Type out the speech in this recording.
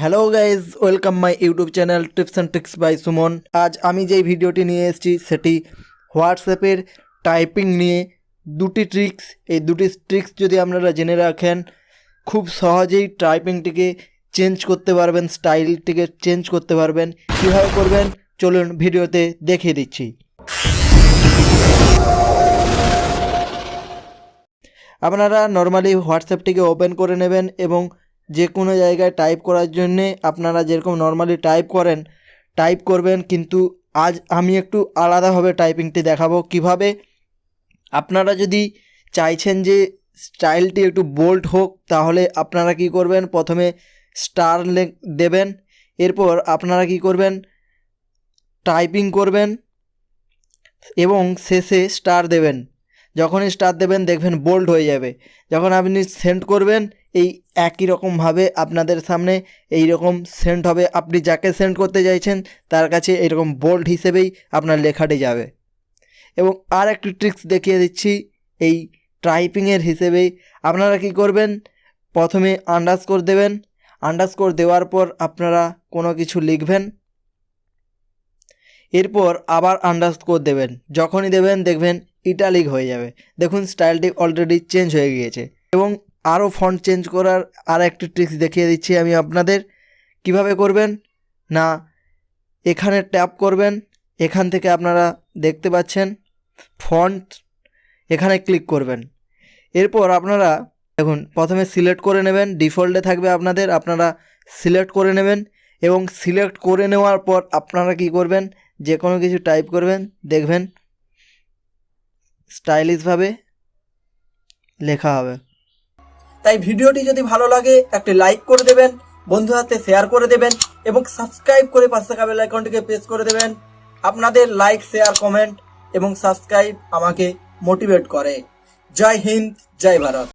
Hello guys, welcome my YouTube channel tips and tricks by Suman. আজ আমি যেই ভিডিওটি নিয়ে এসেছি সেটি হোয়াটসঅ্যাপের টাইপিং নিয়ে দুটি ট্রিক্স। এই দুটি ট্রিক্স যদি আপনারা জেনে রাখেন খুব সহজেই টাইপিংটিকে চেঞ্জ করতে পারবেন, স্টাইলটিকে চেঞ্জ করতে পারবেন। কীভাবে করবেন চলুন ভিডিওতে দেখিয়ে দিচ্ছি। আপনারা নর্মালি হোয়াটসঅ্যাপটিকে ওপেন করে নেবেন এবং যে কোনো জায়গায় টাইপ করার জন্যে আপনারা যেরকম নর্মালি টাইপ করবেন, কিন্তু আজ আমি একটু আলাদাভাবে টাইপিংটি দেখাবো কিভাবে। আপনারা যদি চাইছেন যে স্টাইলটি একটু বোল্ড হোক, তাহলে আপনারা কি করবেন, প্রথমে স্টার দেবেন, এরপর আপনারা কি করবেন টাইপিং করবেন এবং শেষে স্টার দেবেন। যখনই স্টার দেবেন দেখবেন বোল্ড হয়ে যাবে। যখন আপনি সেন্ড করবেন এই একই রকমভাবে আপনাদের সামনে এই রকম সেন্ড হবে। আপনি যাকে সেন্ড করতে চাইছেন তার কাছে এরকম বোল্ড হিসেবেই আপনার লেখাটি যাবে। এবং আর একটি ট্রিক্স দেখিয়ে দিচ্ছি এই টাইপিংয়ের হিসেবেই। আপনারা কি করবেন, প্রথমে আন্ডারস্কোর দেবেন, আন্ডারস্কোর দেওয়ার পর আপনারা কোনো কিছু লিখবেন, এরপর আবার আন্ডারস্কোর দেবেন। যখনই দেবেন দেখবেন ইটালিক হয়ে যাবে। দেখুন স্টাইলটি অলরেডি চেঞ্জ হয়ে গিয়েছে। এবং আরও ফন্ট চেঞ্জ করার আর একটি ট্রিক্স দেখিয়ে দিচ্ছি আমি আপনাদের। কিভাবে করবেন না, এখানে ট্যাপ করবেন, এখান থেকে আপনারা দেখতে পাচ্ছেন ফন্ট, এখানে ক্লিক করবেন। এরপর আপনারা দেখুন প্রথমে সিলেক্ট করে নেবেন, ডিফল্টে থাকবে আপনারা সিলেক্ট করে নেবেন এবং সিলেক্ট করে নেওয়ার পর আপনারা কি করবেন, যে কোনো কিছু টাইপ করবেন, দেখবেন স্টাইলিশভাবে লেখা হবে। তাই ভিডিওটি যদি ভালো লাগে একটি লাইক করে দেবেন, বন্ধুর হাতে শেয়ার করে দেবেন এবং সাবস্ক্রাইব করে পাশে থাকা বেল আইকনটিকে প্রেস করে দেবেন। আপনাদের লাইক, শেয়ার, কমেন্ট এবং সাবস্ক্রাইব আমাকে মোটিভেট করে। জয় হিন্দ, জয় ভারত।